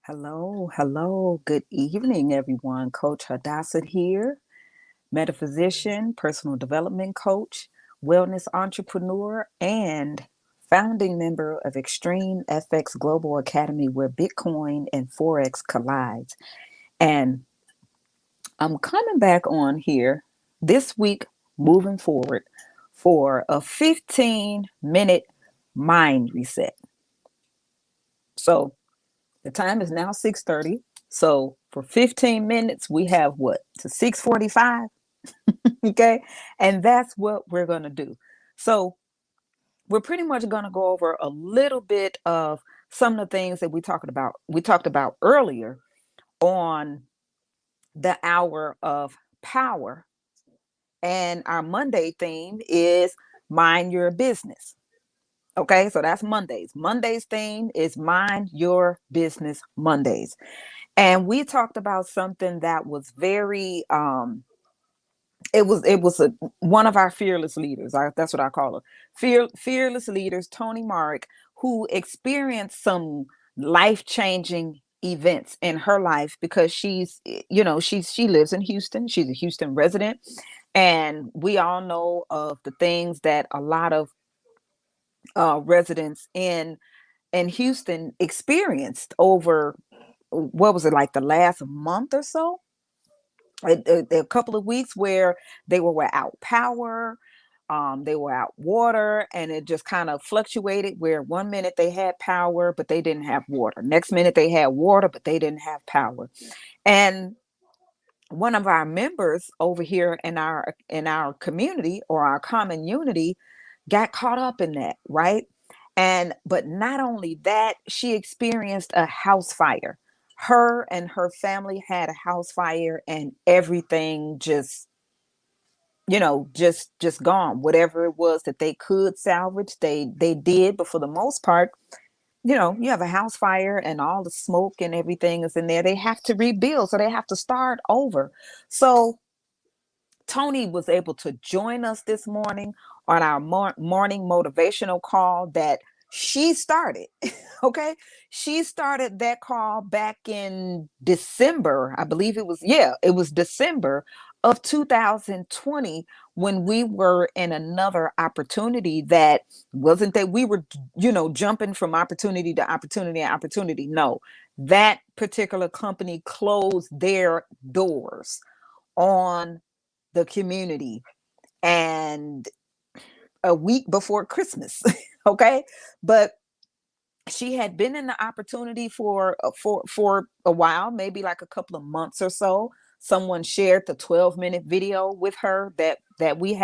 Hello, hello. Good evening, everyone. Coach Hadassah here, metaphysician, personal development coach, wellness entrepreneur, and founding member of Extreme FX Global Academy, where Bitcoin and Forex collides. And I'm coming back on here this week, moving forward, for a 15-minute mind reset. So the time is now 6:30. So for 15 minutes, we have what to 6:45. Okay. And that's what we're going to do. So we're pretty much going to go over a little bit of some of the things that we talked about earlier on the hour of power. And our Monday theme is mind your business. Okay, so that's Mondays. Monday's theme is mind your business Mondays. And we talked about something that was very one of our fearless leaders. That's what I call her. Fearless leaders, Tony Marek, who experienced some life-changing events in her life because she lives in Houston. She's a Houston resident. And we all know of the things that a lot of residents in Houston experienced over, what was it, like the last month or so, a couple of weeks, where they were without power, they were out water, and it just kind of fluctuated, where one minute they had power but they didn't have water, next minute they had water but they didn't have power. And one of our members over here in our community, or our common unity, got caught up in that, right? And but not only that, she experienced a house fire. Her and her family had a house fire, and everything just gone. Whatever it was that they could salvage, they did. But for the most part, you have a house fire and all the smoke and everything is in there. They have to rebuild, so they have to start over. So Tony was able to join us this morning on our morning motivational call that she started. Okay. She started that call back in December. I believe it was December of 2020, when we were in another opportunity that wasn't that we were, jumping from opportunity to opportunity and opportunity. No, that particular company closed their doors on the community, and a week before Christmas. Okay. But she had been in the opportunity for a while, maybe like a couple of months or so. Someone shared the 12-minute video with her that we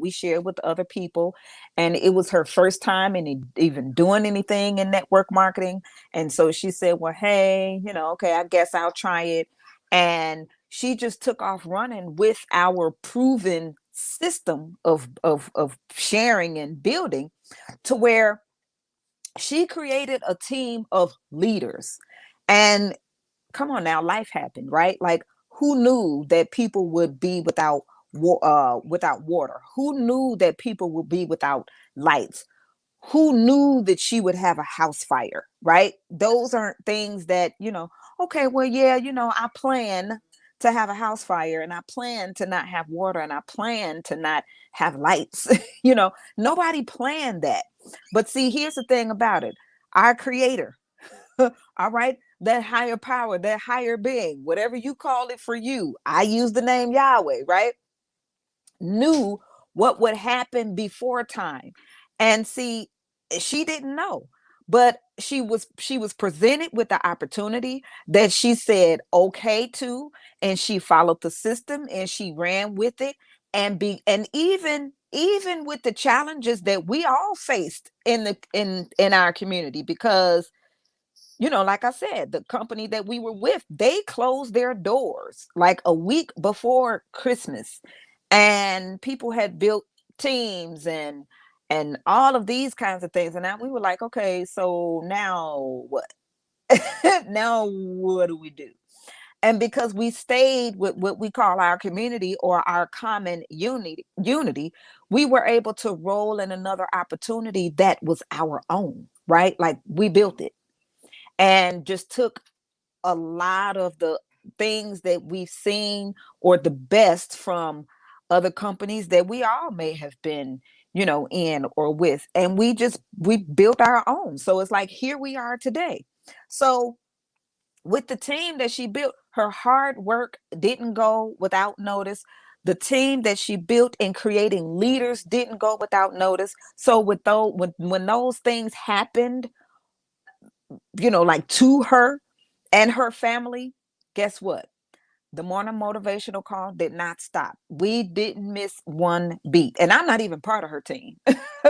shared with other people, and it was her first time in even doing anything in network marketing. And so she said, well, hey, okay, I guess I'll try it. And she just took off running with our proven system of sharing and building, to where she created a team of leaders. And come on now, life happened, right? Like, who knew that people would be without water? Who knew that people would be without lights? Who knew that she would have a house fire, right? Those aren't things that, okay, well, yeah, I plan to have a house fire, and I plan to not have water, and I plan to not have lights. Nobody planned that. But see, here's the thing about it. Our creator, all right, that higher power, that higher being, whatever you call it for you, I use the name Yahweh, right? Knew what would happen before time. And see, she didn't know, but she was presented with the opportunity that she said okay to, and she followed the system and she ran with it. And even with the challenges that we all faced in our community, because like I said, the company that we were with, they closed their doors like a week before Christmas, and people had built teams and all of these kinds of things. And now we were like, okay, so now what? Now what do we do? And because we stayed with what we call our community, or our common unity, we were able to roll in another opportunity that was our own, right? Like, we built it and just took a lot of the things that we've seen, or the best from other companies that we all may have been, in or with, and we built our own. So it's like, here we are today. So with the team that she built, her hard work didn't go without notice. The team that she built in creating leaders didn't go without notice. So with those, when those things happened, like to her and her family, guess what? The morning motivational call did not stop. We didn't miss one beat. And I'm not even part of her team,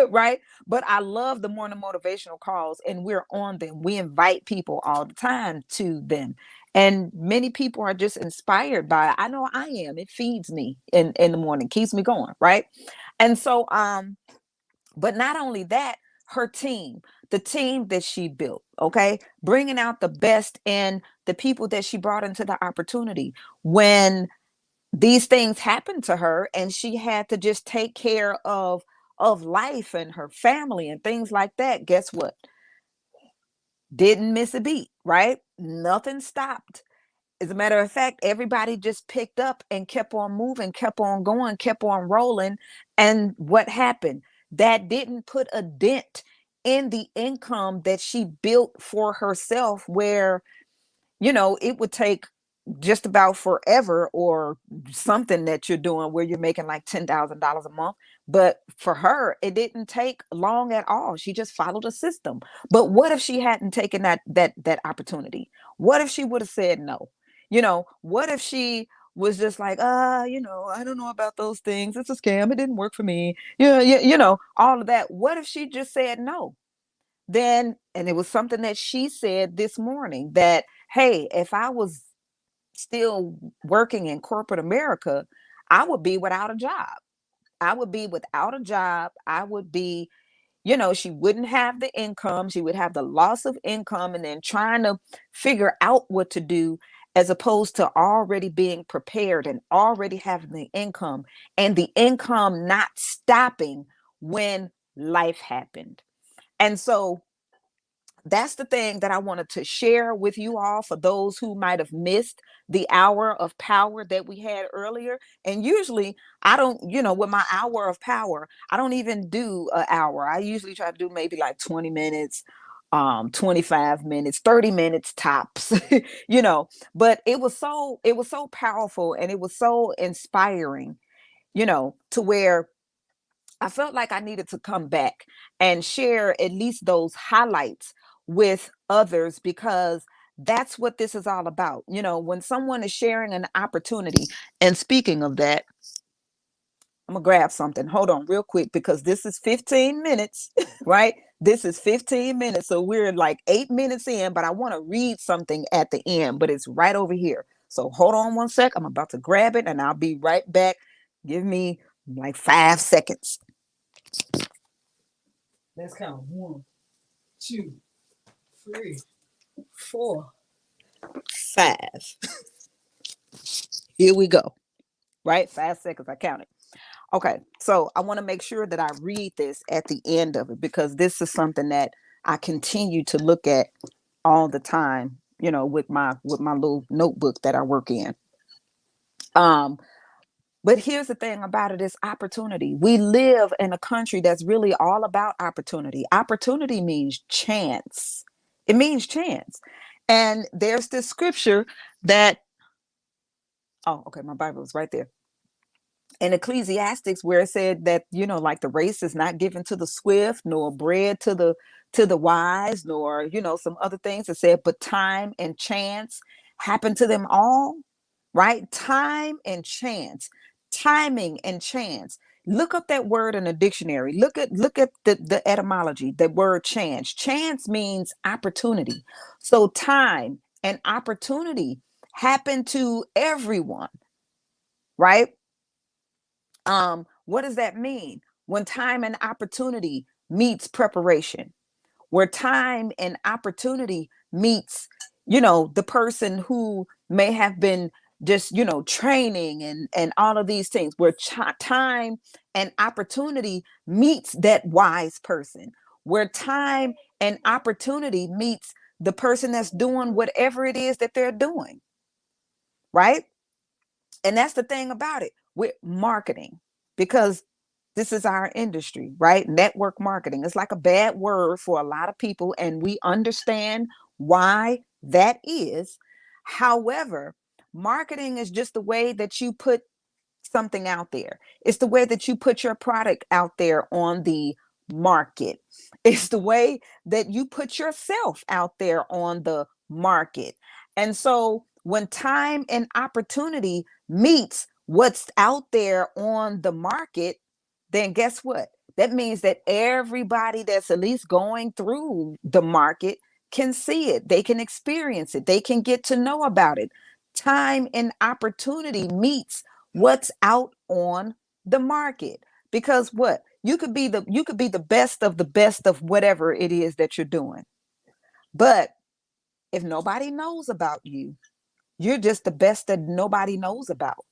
right? But I love the morning motivational calls, and we're on them. We invite people all the time to them. And many people are just inspired by it. I know I am. It feeds me in the morning, keeps me going, right? And so but not only that, her team, the team that she built, okay, bringing out the best in the people that she brought into the opportunity. When these things happened to her and she had to just take care of life and her family and things like that, guess what? Didn't miss a beat, right? Nothing stopped. As a matter of fact, everybody just picked up and kept on moving, kept on going, kept on rolling. And what happened? That didn't put a dent in the income that she built for herself, where it would take just about forever, or something that you're doing where you're making like $10,000 a month. But for her, it didn't take long at all. She just followed a system. But what if she hadn't taken that opportunity? What if she would have said no? What if she was just like, I don't know about those things. It's a scam. It didn't work for me. Yeah, yeah, all of that. What if she just said no? Then, and it was something that she said this morning, that, hey, if I was still working in corporate America, I would be without a job. I would be without a job. I would be, she wouldn't have the income. She would have the loss of income, and then trying to figure out what to do, as opposed to already being prepared and already having the income, and the income not stopping when life happened. And so that's the thing that I wanted to share with you all, for those who might have missed the hour of power that we had earlier. And usually I don't, with my hour of power, I don't even do an hour. I usually try to do maybe like 20 minutes, 25 minutes, 30 minutes tops, but it was so powerful, and it was so inspiring, to where I felt like I needed to come back and share at least those highlights with others, because that's what this is all about. When someone is sharing an opportunity, and speaking of that, I'm gonna grab something. Hold on real quick, because this is 15 minutes, right? This is 15 minutes. So we're like 8 minutes in, but I want to read something at the end, but it's right over here. So hold on one sec. I'm about to grab it and I'll be right back. Give me like 5 seconds. Let's count. 1, 2, 3, 4, 5. Here we go. Right? 5 seconds. I counted. Okay. So I want to make sure that I read this at the end of it, because this is something that I continue to look at all the time, with my little notebook that I work in. But here's the thing about it, is opportunity. We live in a country that's really all about opportunity. Opportunity means chance. It means chance. And there's this scripture that, oh, okay, my Bible is right there. In Ecclesiastics, where it said that, like, the race is not given to the swift, nor bread to the wise, nor, some other things. It said, but time and chance happen to them all. Right? Time and chance, timing and chance. Look up that word in a dictionary. Look at the etymology. The word chance. Chance means opportunity. So time and opportunity happen to everyone, right? What does that mean? When time and opportunity meets preparation, where time and opportunity meets, the person who may have been just, training and all of these things, where time and opportunity meets that wise person, where time and opportunity meets the person that's doing whatever it is that they're doing, right? And that's the thing about it with marketing, because this is our industry, right? Network marketing. It's like a bad word for a lot of people, and we understand why that is. However, marketing is just the way that you put something out there. It's the way that you put your product out there on the market. It's the way that you put yourself out there on the market. And so when time and opportunity meets what's out there on the market, then guess what? That means that everybody that's at least going through the market can see it. They can experience it. They can get to know about it. Time and opportunity meets what's out on the market, because what, you could be the best of whatever it is that you're doing, but if nobody knows about you, you're just the best that nobody knows about.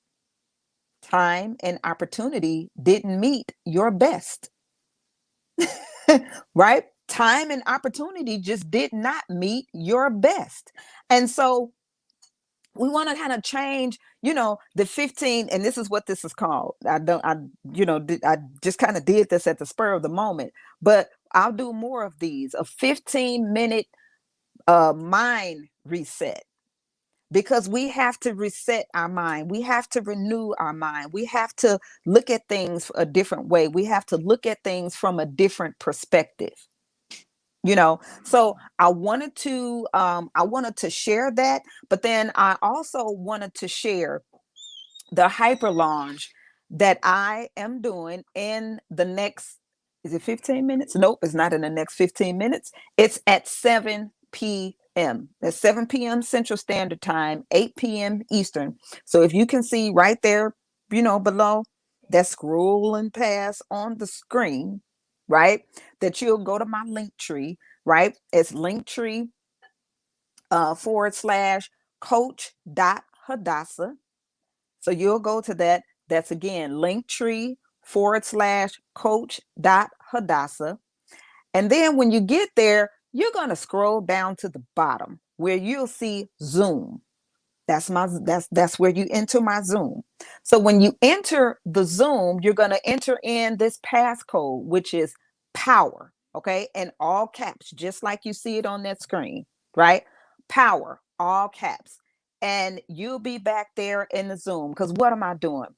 Time and opportunity didn't meet your best. Right? Time and opportunity just did not meet your best. And so we want to kind of change, the 15, and this is what this is called. I just kind of did this at the spur of the moment, but I'll do more of these, a 15-minute mind reset, because we have to reset our mind. We have to renew our mind. We have to look at things a different way. We have to look at things from a different perspective. So I wanted to share that, but then I also wanted to share the hyper launch that I am doing in the next, is it 15 minutes? Nope, it's not in the next 15 minutes. It's at 7 p.m. That's 7 p.m. Central Standard Time, 8 p.m. Eastern. So if you can see right there, below, that's scrolling past on the screen, right? That you'll go to my link tree, right? It's linktree / Coach.Hadassah. So you'll go to that. That's again linktree / Coach.Hadassah. And then when you get there, you're going to scroll down to the bottom where you'll see Zoom. That's where you enter my Zoom. So when you enter the Zoom, you're going to enter in this passcode, which is power, okay? In all caps, just like you see it on that screen, right? Power, all caps. And you'll be back there in the Zoom, because what am I doing?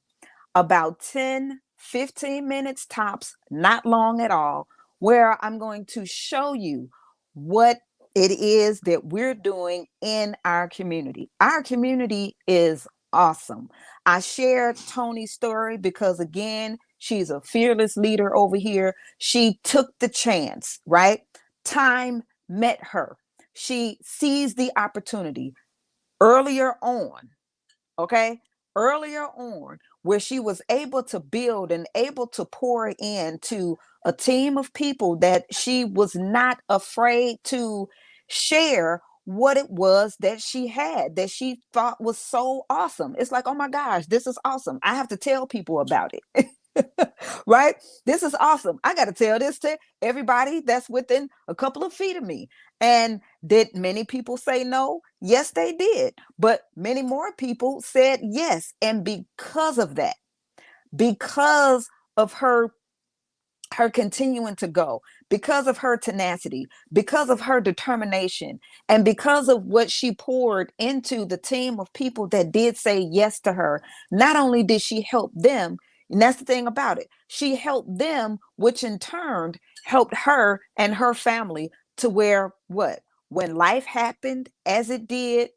About 10, 15 minutes tops, not long at all, where I'm going to show you what it is that we're doing in our community. Our community is awesome. I shared Tony's story because, again, she's a fearless leader over here. She took the chance, right? Time met her. She seized the opportunity earlier on, okay? Earlier on, where she was able to build and able to pour into a team of people that she was not afraid to share what it was that she had, that she thought was so awesome. It's like, oh my gosh, this is awesome. I have to tell people about it. Right? This is awesome. I got to tell this to everybody that's within a couple of feet of me. And did many people say no? Yes, they did. But many more people said yes. And because of that, because of her continuing to go, because of her tenacity, because of her determination, and because of what she poured into the team of people that did say yes to her, not only did she help them, and that's the thing about it, she helped them, which in turn helped her and her family, to where what? When life happened as it did,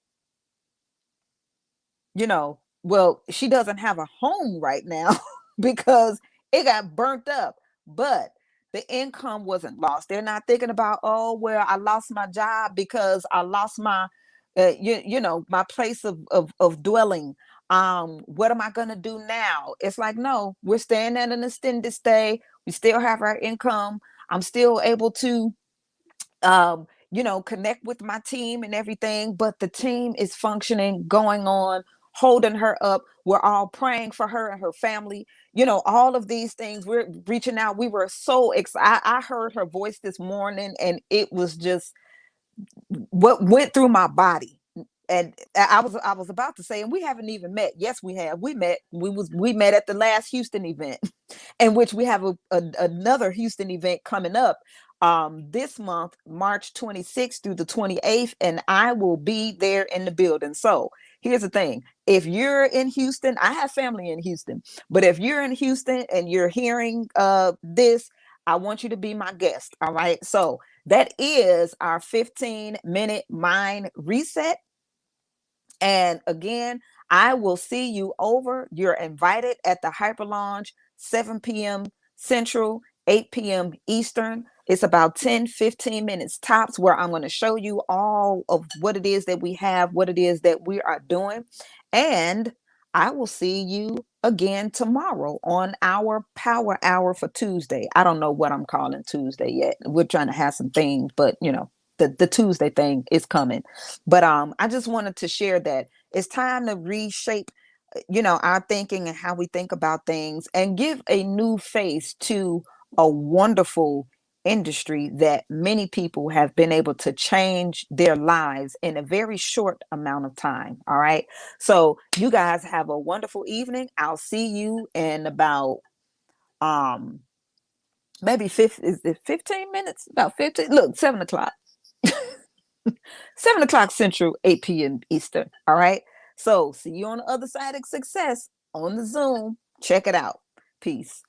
well, she doesn't have a home right now because it got burnt up, but the income wasn't lost. They're not thinking about, oh, well, I lost my job because I lost my, my place of dwelling. What am I going to do now? It's like, no, we're staying at an extended stay. We still have our income. I'm still able to, connect with my team and everything, but the team is functioning, going on, holding her up. We're all praying for her and her family. All of these things. We're reaching out. We were so excited. I heard her voice this morning, and it was just what went through my body. And I was about to say, and we haven't even met. Yes, we have. We met at the last Houston event, in which we have another Houston event coming up this month, March 26th through the 28th, and I will be there in the building. So here's the thing. If you're in Houston, I have family in Houston, but if you're in Houston and you're hearing this, I want you to be my guest. All right. So that is our 15-minute mind reset. And again, I will see you over. You're invited at the Hyper Lounge, 7 p.m. Central, 8 p.m. Eastern. It's about 10-15 minutes tops, where I'm going to show you all of what it is that we have, what it is that we are doing. And I will see you again tomorrow on our Power Hour for Tuesday. I don't know what I'm calling Tuesday yet. We're trying to have some things, but the Tuesday thing is coming. But I just wanted to share that it's time to reshape, our thinking and how we think about things, and give a new face to a wonderful industry that many people have been able to change their lives in a very short amount of time. All right. So you guys have a wonderful evening. I'll see you in about maybe 15 minutes, about 15. Look, 7 o'clock. 7 o'clock Central, 8 p.m. Eastern. All right. So see you on the other side of success on the Zoom. Check it out. Peace.